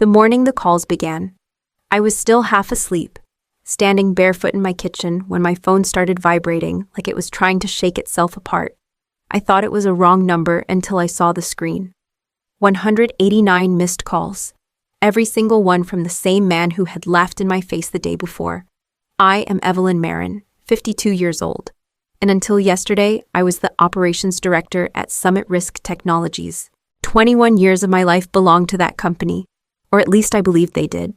The morning the calls began, I was still half asleep, standing barefoot in my kitchen when my phone started vibrating like it was trying to shake itself apart. I thought it was a wrong number until I saw the screen. 189 missed calls. Every single one from the same man who had laughed in my face the day before. I am Evelyn Maren, 52 years old. And until yesterday, I was the operations director at SummitRisk Technologies. 21 years of my life belonged to that company, or at least I believed they did.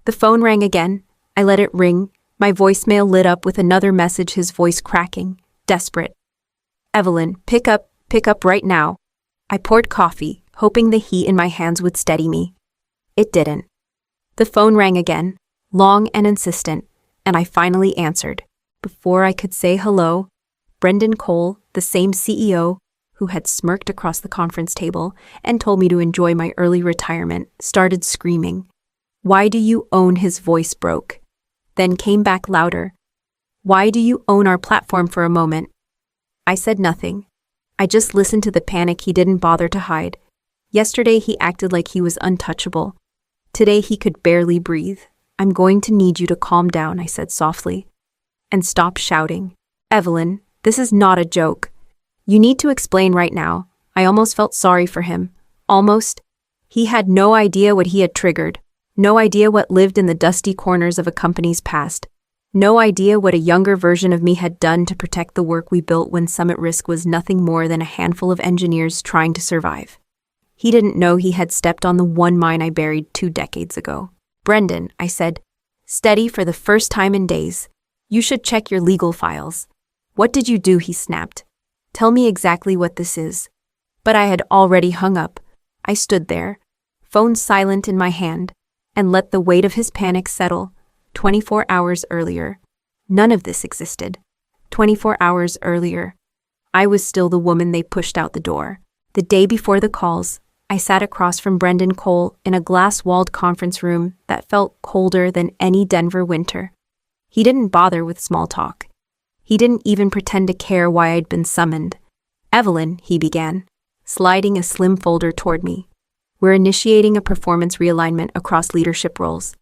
The phone rang again. I let it ring. My voicemail lit up with another message, his voice cracking, desperate. Evelyn, pick up right now. I poured coffee, hoping the heat in my hands would steady me. It didn't. The phone rang again, long and insistent, and I finally answered. Before I could say hello, Brendan Cole, the same CEO who had smirked across the conference table and told me to enjoy my early retirement, started screaming. Why do you own? His voice broke. Then came back louder. Why do you own our platform for a moment? I said nothing. I just listened to the panic he didn't bother to hide. Yesterday he acted like he was untouchable. Today he could barely breathe. I'm going to need you to calm down, I said softly. And stop shouting. Evelyn, this is not a joke. You need to explain right now. I almost felt sorry for him. Almost. He had no idea what he had triggered. No idea what lived in the dusty corners of a company's past. No idea what a younger version of me had done to protect the work we built when SummitRisk was nothing more than a handful of engineers trying to survive. He didn't know he had stepped on the one mine I buried 2 decades ago. Brendan, I said, steady for the first time in days. You should check your legal files. What did you do? He snapped. Tell me exactly what this is. But I had already hung up. I stood there, phone silent in my hand, and let the weight of his panic settle. 24 hours earlier. None of this existed. 24 hours earlier. I was still the woman they pushed out the door. The day before the calls, I sat across from Brendan Cole in a glass-walled conference room that felt colder than any Denver winter. He didn't bother with small talk. He didn't even pretend to care why I'd been summoned. Evelyn, he began, sliding a slim folder toward me. We're initiating a performance realignment across leadership roles.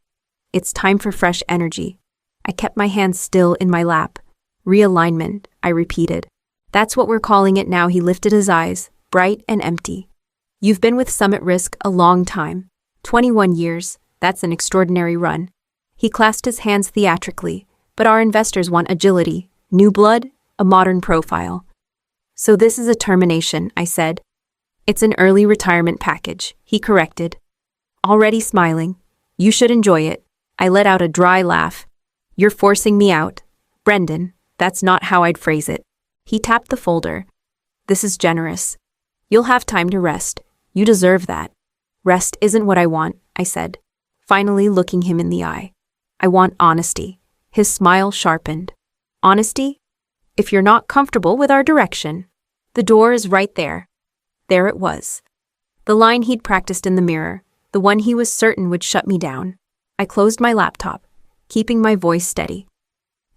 It's time for fresh energy. I kept my hands still in my lap. Realignment, I repeated. That's what we're calling it now. He lifted his eyes, bright and empty. You've been with SummitRisk a long time. 21 years, that's an extraordinary run. He clasped his hands theatrically, but our investors want agility, new blood, a modern profile. So this is a termination, I said. It's an early retirement package, he corrected. Already smiling. You should enjoy it. I let out a dry laugh. You're forcing me out. Brendan, that's not how I'd phrase it. He tapped the folder. This is generous. You'll have time to rest. You deserve that. Rest isn't what I want, I said, finally looking him in the eye. I want honesty. His smile sharpened. Honesty? If you're not comfortable with our direction. The door is right there. There it was. The line he'd practiced in the mirror, the one he was certain would shut me down. I closed my laptop, keeping my voice steady.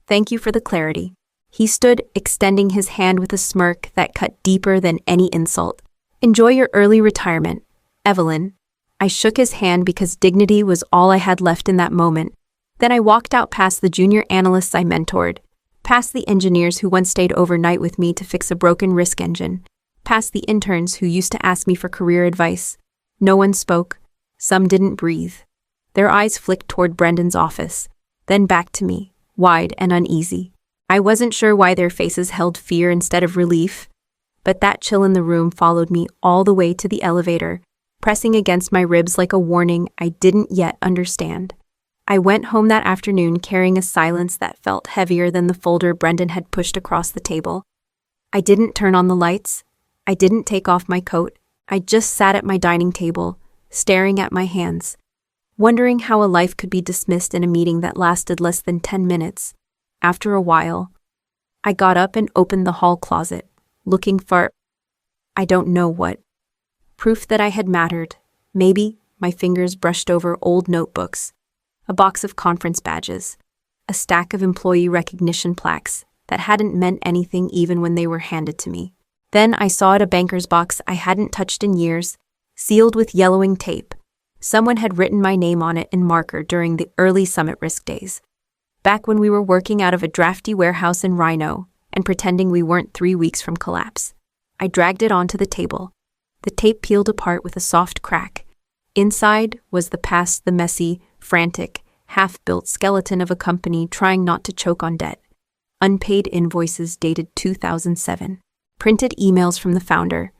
Thank you for the clarity. He stood, extending his hand with a smirk that cut deeper than any insult. Enjoy your early retirement, Evelyn. I shook his hand because dignity was all I had left in that moment. Then I walked out past the junior analysts I mentored, past the engineers who once stayed overnight with me to fix a broken risk engine, past the interns who used to ask me for career advice. No one spoke. Some didn't breathe. Their eyes flicked toward Brendan's office, then back to me, wide and uneasy. I wasn't sure why their faces held fear instead of relief, but that chill in the room followed me all the way to the elevator, pressing against my ribs like a warning I didn't yet understand. I went home that afternoon carrying a silence that felt heavier than the folder Brendan had pushed across the table. I didn't turn on the lights. I didn't take off my coat. I just sat at my dining table, staring at my hands, wondering how a life could be dismissed in a meeting that lasted less than 10 minutes. After a while, I got up and opened the hall closet, looking for, I don't know what. Proof that I had mattered. Maybe my fingers brushed over old notebooks, a box of conference badges, a stack of employee recognition plaques that hadn't meant anything even when they were handed to me. Then I saw at a banker's box I hadn't touched in years, sealed with yellowing tape. Someone had written my name on it in marker during the early SummitRisk days. Back when we were working out of a drafty warehouse in Rhino and pretending we weren't 3 weeks from collapse. I dragged it onto the table. The tape peeled apart with a soft crack. Inside was the messy, frantic, half-built skeleton of a company trying not to choke on debt. Unpaid invoices dated 2007. Printed emails from the founder,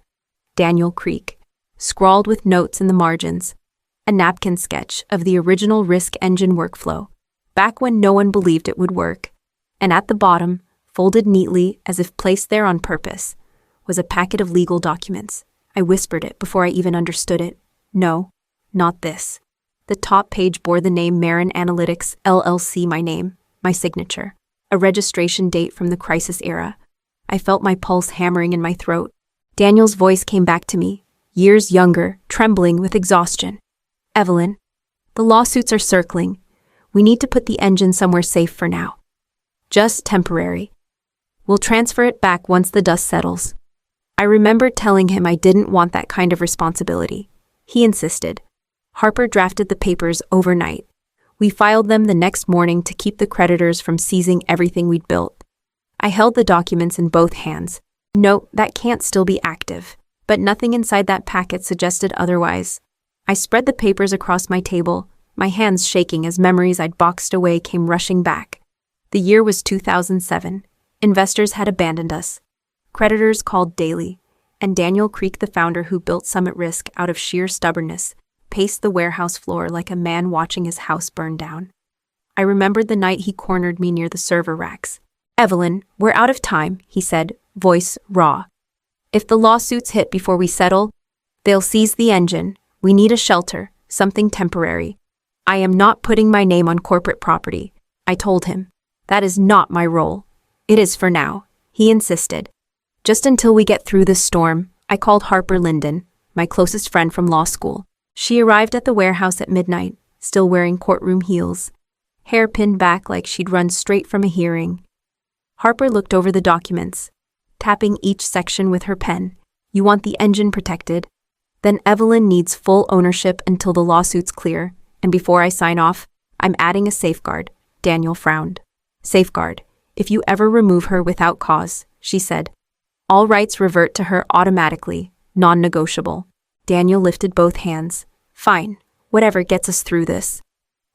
Daniel Creek, scrawled with notes in the margins. A napkin sketch of the original Risk engine workflow, back when no one believed it would work. And at the bottom, folded neatly as if placed there on purpose, was a packet of legal documents. I whispered it before I even understood it. No, not this. The top page bore the name Maren Analytics LLC, my name, my signature, a registration date from the crisis era. I felt my pulse hammering in my throat. Daniel's voice came back to me, years younger, trembling with exhaustion. Evelyn, the lawsuits are circling. We need to put the engine somewhere safe for now. Just temporary. We'll transfer it back once the dust settles. I remembered telling him I didn't want that kind of responsibility. He insisted. Harper drafted the papers overnight. We filed them the next morning to keep the creditors from seizing everything we'd built. I held the documents in both hands. No, that can't still be active. But nothing inside that packet suggested otherwise. I spread the papers across my table, my hands shaking as memories I'd boxed away came rushing back. The year was 2007. Investors had abandoned us. Creditors called daily, and Daniel Creek, the founder who built SummitRisk out of sheer stubbornness, paced the warehouse floor like a man watching his house burn down. I remembered the night he cornered me near the server racks. Evelyn, we're out of time, he said, voice raw. If the lawsuits hit before we settle, they'll seize the engine. We need a shelter, something temporary. I am not putting my name on corporate property, I told him. That is not my role. It is for now, he insisted. Just until we get through this storm, I called Harper Linden, my closest friend from law school. She arrived at the warehouse at midnight, still wearing courtroom heels, hair pinned back like she'd run straight from a hearing. Harper looked over the documents, tapping each section with her pen. You want the engine protected? Then Evelyn needs full ownership until the lawsuits clear, and before I sign off, I'm adding a safeguard. Daniel frowned. Safeguard. If you ever remove her without cause, she said. All rights revert to her automatically, non-negotiable. Daniel lifted both hands. Fine, whatever gets us through this.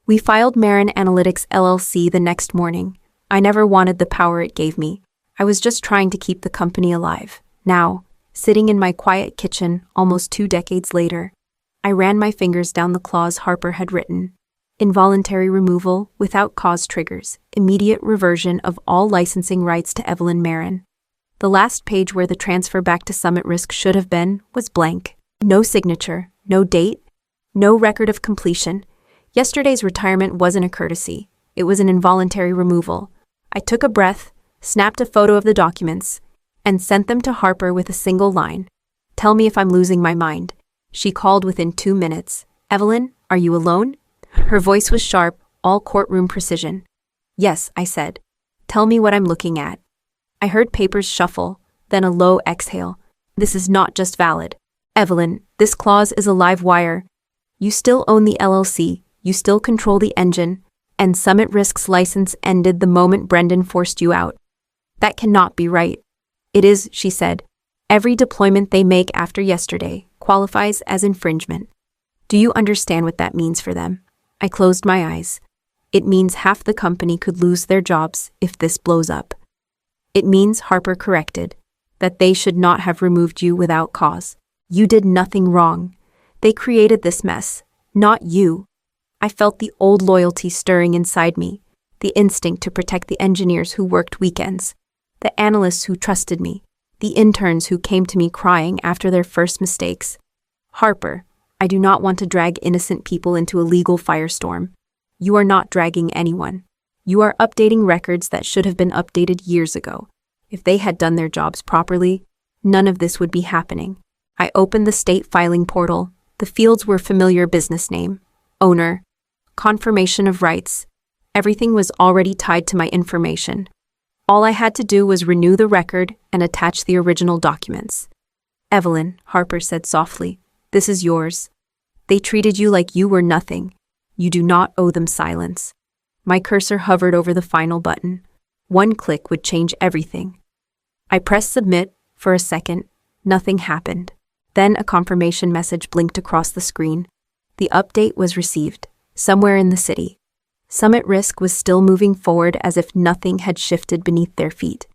We filed Maren Analytics LLC the next morning. I never wanted the power it gave me. I was just trying to keep the company alive. Now, sitting in my quiet kitchen almost 2 decades later, I ran my fingers down the clause Harper had written. Involuntary removal without cause triggers immediate reversion of all licensing rights to Evelyn Maren. The last page where the transfer back to SummitRisk should have been was blank. No signature, no date, no record of completion. Yesterday's retirement wasn't a courtesy. It was an involuntary removal. I took a breath, snapped a photo of the documents, and sent them to Harper with a single line. Tell me if I'm losing my mind. She called within 2 minutes. Evelyn, are you alone? Her voice was sharp, all courtroom precision. Yes, I said. Tell me what I'm looking at. I heard papers shuffle, then a low exhale. This is not just valid. Evelyn, this clause is a live wire. You still own the LLC, you still control the engine, and SummitRisk's license ended the moment Brendan forced you out. That cannot be right. It is, she said. Every deployment they make after yesterday qualifies as infringement. Do you understand what that means for them? I closed my eyes. It means half the company could lose their jobs if this blows up. It means, Harper corrected, that they should not have removed you without cause. You did nothing wrong. They created this mess, not you. I felt the old loyalty stirring inside me, the instinct to protect the engineers who worked weekends, the analysts who trusted me, the interns who came to me crying after their first mistakes. Harper, I do not want to drag innocent people into a legal firestorm. You are not dragging anyone. You are updating records that should have been updated years ago. If they had done their jobs properly, none of this would be happening. I opened the state filing portal. The fields were familiar business name, owner, confirmation of rights. Everything was already tied to my information. All I had to do was renew the record and attach the original documents. Evelyn, Harper said softly, this is yours. They treated you like you were nothing. You do not owe them silence. My cursor hovered over the final button. One click would change everything. I pressed submit. For a second, nothing happened. Then a confirmation message blinked across the screen. The update was received, somewhere in the city. SummitRisk was still moving forward as if nothing had shifted beneath their feet.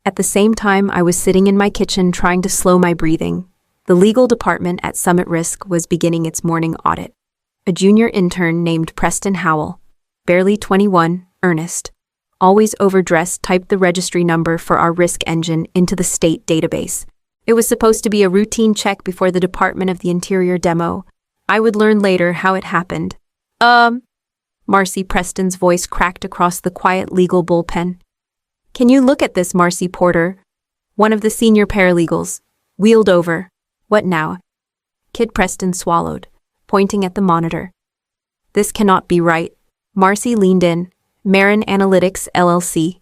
At the same time, I was sitting in my kitchen trying to slow my breathing. The legal department at SummitRisk was beginning its morning audit. A junior intern named Preston Howell, barely 21, earnest, always overdressed, typed the registry number for our risk engine into the state database. It was supposed to be a routine check before the Department of the Interior demo. I would learn later how it happened. Marcy, Preston's voice cracked across the quiet legal bullpen. Can you look at this, Marcy Porter? One of the senior paralegals. Wheeled over. What now? Kid Preston swallowed, pointing at the monitor. This cannot be right. Marcy leaned in. Maren Analytics, LLC.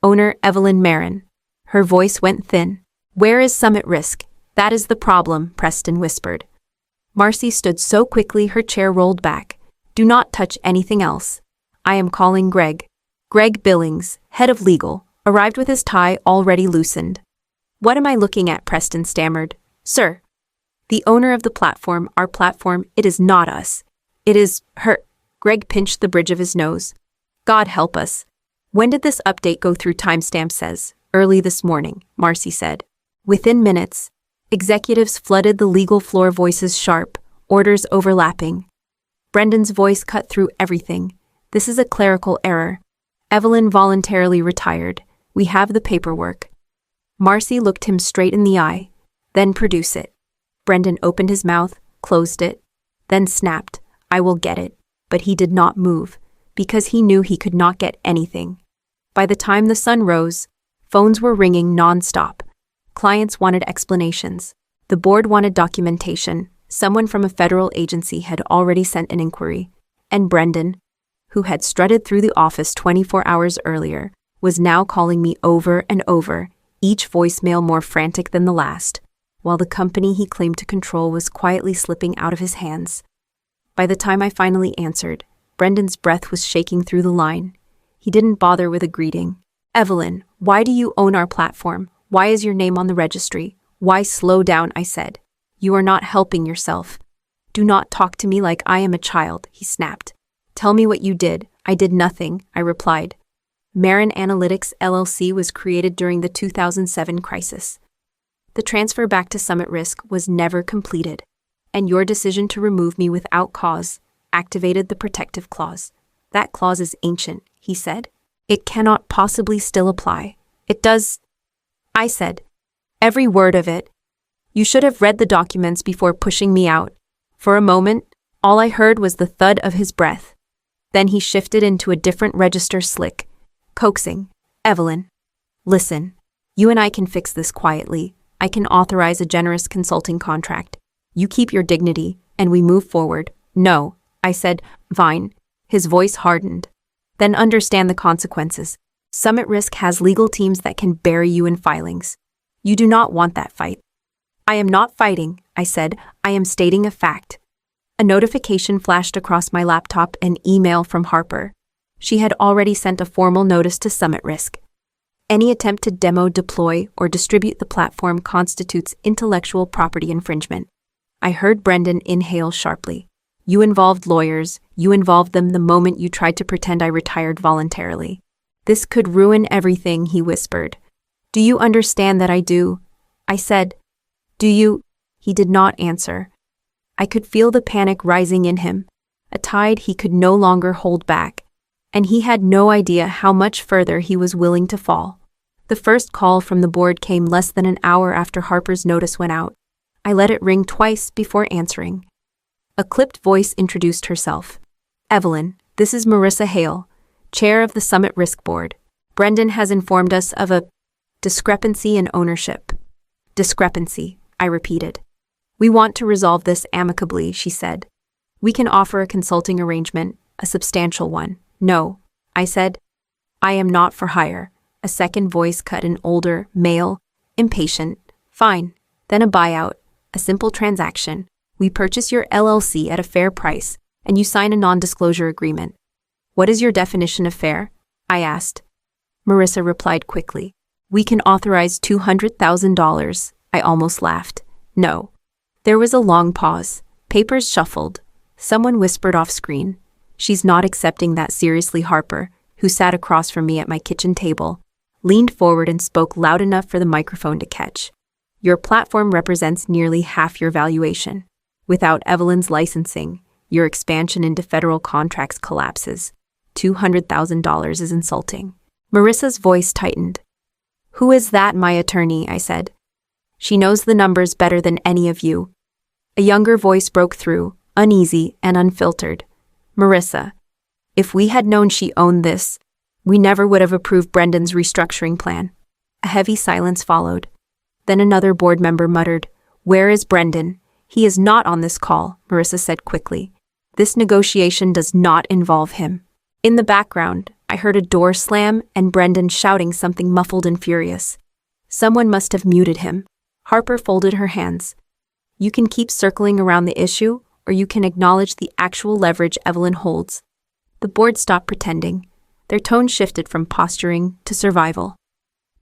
Owner Evelyn Maren. Her voice went thin. Where is SummitRisk? That is the problem, Preston whispered. Marcy stood so quickly her chair rolled back. Do not touch anything else. I am calling Greg. Greg Billings, head of legal, arrived with his tie already loosened. What am I looking at? Preston stammered. Sir. The owner of the platform, our platform, it is not us. It is her. Greg pinched the bridge of his nose. God help us. When did this update go through? Timestamp says. Early this morning, Marcy said. Within minutes, executives flooded the legal floor, voices sharp, orders overlapping. Brendan's voice cut through everything. This is a clerical error. Evelyn voluntarily retired. We have the paperwork. Marcy looked him straight in the eye. Then produce it. Brendan opened his mouth, closed it, then snapped. I will get it. But he did not move, because he knew he could not get anything. By the time the sun rose, phones were ringing non-stop. Clients wanted explanations. The board wanted documentation. Someone from a federal agency had already sent an inquiry. And Brendan, who had strutted through the office 24 hours earlier, was now calling me over and over, each voicemail more frantic than the last, while the company he claimed to control was quietly slipping out of his hands. By the time I finally answered, Brendan's breath was shaking through the line. He didn't bother with a greeting. Evelyn, why do you own our platform? Why is your name on the registry? Why? Slow down, I said. You are not helping yourself. Do not talk to me like I am a child, he snapped. Tell me what you did. I did nothing, I replied. Maren Analytics, LLC was created during the 2007 crisis. The transfer back to SummitRisk was never completed, and your decision to remove me without cause activated the protective clause. That clause is ancient, he said. It cannot possibly still apply. It does, I said. Every word of it. You should have read the documents before pushing me out. For a moment, all I heard was the thud of his breath. Then he shifted into a different register, slick, coaxing. Evelyn, listen. You and I can fix this quietly. I can authorize a generous consulting contract. You keep your dignity, and we move forward. No, I said, Vine. His voice hardened. Then understand the consequences. SummitRisk has legal teams that can bury you in filings. You do not want that fight. I am not fighting, I said. I am stating a fact. A notification flashed across my laptop, an email from Harper. She had already sent a formal notice to SummitRisk. Any attempt to demo, deploy, or distribute the platform constitutes intellectual property infringement. I heard Brendan inhale sharply. You involved lawyers. You involved them the moment you tried to pretend I retired voluntarily. This could ruin everything, he whispered. Do you understand that I do? I said. Do you? He did not answer. I could feel the panic rising in him, a tide he could no longer hold back, and he had no idea how much further he was willing to fall. The first call from the board came less than an hour after Harper's notice went out. I let it ring twice before answering. A clipped voice introduced herself. Evelyn, this is Marissa Hale, chair of the SummitRisk board. Brendan has informed us of a discrepancy in ownership. Discrepancy, I repeated. We want to resolve this amicably, she said. We can offer a consulting arrangement, a substantial one. No, I said. I am not for hire. A second voice cut, an older, male, impatient. Fine, then a buyout, a simple transaction. We purchase your LLC at a fair price, and you sign a non-disclosure agreement. What is your definition of fair? I asked. Marissa replied quickly. We can authorize $200,000. I almost laughed. No. There was a long pause. Papers shuffled. Someone whispered off screen. She's not accepting that seriously. Harper, who sat across from me at my kitchen table, leaned forward and spoke loud enough for the microphone to catch. Your platform represents nearly half your valuation. Without Evelyn's licensing, your expansion into federal contracts collapses. $200,000 is insulting. Marissa's voice tightened. Who is that? My attorney, I said. She knows the numbers better than any of you. A younger voice broke through, uneasy and unfiltered. Marissa, if we had known she owned this, we never would have approved Brendan's restructuring plan. A heavy silence followed. Then another board member muttered, Where is Brendan? He is not on this call, Marissa said quickly. This negotiation does not involve him. In the background, I heard a door slam and Brendan shouting something muffled and furious. Someone must have muted him. Harper folded her hands. You can keep circling around the issue, or you can acknowledge the actual leverage Evelyn holds. The board stopped pretending. Their tone shifted from posturing to survival.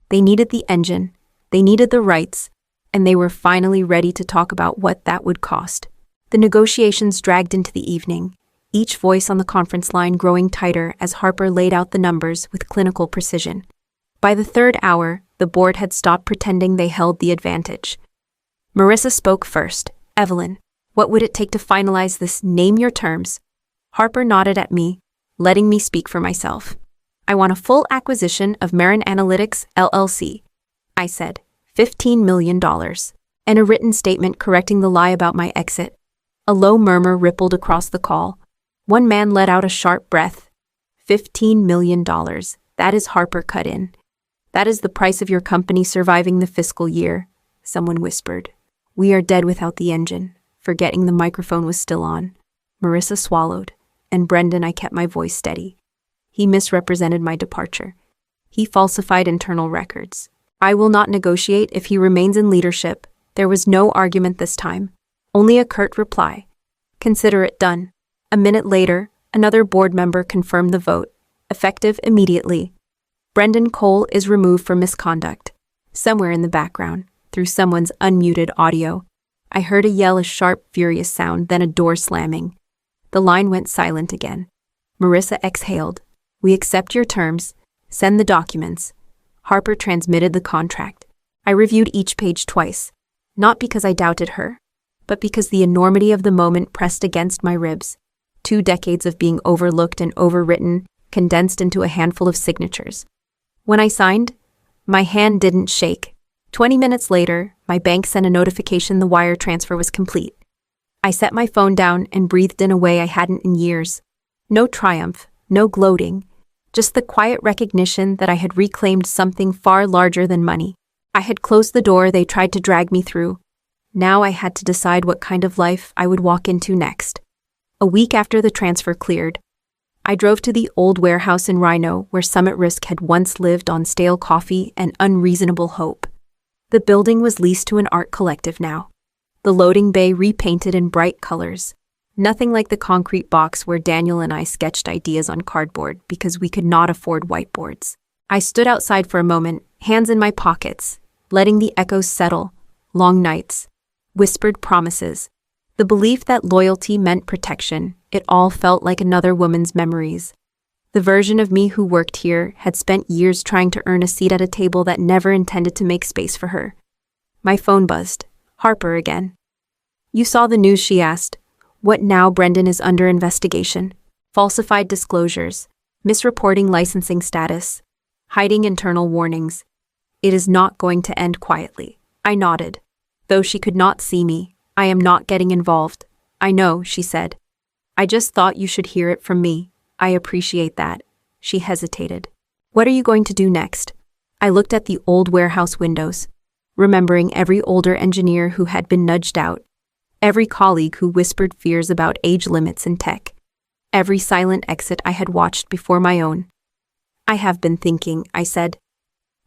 They needed the engine, they needed the rights, and they were finally ready to talk about what that would cost. The negotiations dragged into the evening, each voice on the conference line growing tighter as Harper laid out the numbers with clinical precision. By the third hour, the board had stopped pretending they held the advantage. Marissa spoke first. Evelyn, what would it take to finalize this? Name your terms. Harper nodded at me, letting me speak for myself. I want a full acquisition of Maren Analytics, LLC. I said, $15 million, and a written statement correcting the lie about my exit. A low murmur rippled across the call. One man let out a sharp breath. $15 million. That is Harper cut in. That is the price of your company surviving the fiscal year, someone whispered. We are dead without the engine, forgetting the microphone was still on. Marissa swallowed, and Brendan, I kept my voice steady. He misrepresented my departure. He falsified internal records. I will not negotiate if he remains in leadership. There was no argument this time, only a curt reply. Consider it done. A minute later, another board member confirmed the vote, effective immediately. Brendan Cole is removed for misconduct. Somewhere in the background, through someone's unmuted audio, I heard a yell, a sharp, furious sound, then a door slamming. The line went silent again. Marissa exhaled. We accept your terms. Send the documents. Harper transmitted the contract. I reviewed each page twice, not because I doubted her, but because the enormity of the moment pressed against my ribs. 2 decades of being overlooked and overwritten, condensed into a handful of signatures. When I signed, my hand didn't shake. 20 minutes later, my bank sent a notification the wire transfer was complete. I set my phone down and breathed in a way I hadn't in years. No triumph, no gloating, just the quiet recognition that I had reclaimed something far larger than money. I had closed the door they tried to drag me through. Now I had to decide what kind of life I would walk into next. A week after the transfer cleared, I drove to the old warehouse in Rhino where SummitRisk had once lived on stale coffee and unreasonable hope. The building was leased to an art collective now. The loading bay repainted in bright colors. Nothing like the concrete box where Daniel and I sketched ideas on cardboard because we could not afford whiteboards. I stood outside for a moment, hands in my pockets, letting the echoes settle. Long nights, whispered promises, the belief that loyalty meant protection. It all felt like another woman's memories. The version of me who worked here had spent years trying to earn a seat at a table that never intended to make space for her. My phone buzzed. Harper again. You saw the news, she asked. What now? Brendan is under investigation. Falsified disclosures, misreporting licensing status, hiding internal warnings. It is not going to end quietly. I nodded. Though she could not see me, I am not getting involved. I know, she said. I just thought you should hear it from me. I appreciate that. She hesitated. What are you going to do next? I looked at the old warehouse windows, remembering every older engineer who had been nudged out, every colleague who whispered fears about age limits in tech, every silent exit I had watched before my own. I have been thinking, I said,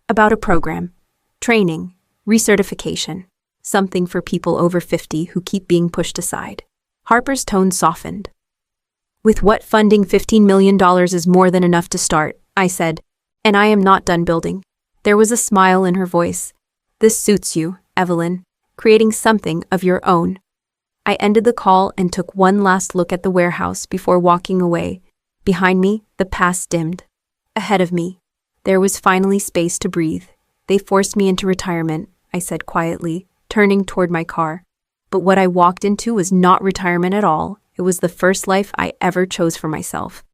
about a program, training, recertification, something for people over 50 who keep being pushed aside. Harper's tone softened. With what funding, $15 million is more than enough to start, I said, and I am not done building. There was a smile in her voice. This suits you, Evelyn, creating something of your own. I ended the call and took one last look at the warehouse before walking away. Behind me, the past dimmed. Ahead of me, there was finally space to breathe. They forced me into retirement, I said quietly, turning toward my car. But what I walked into was not retirement at all. It was the first life I ever chose for myself.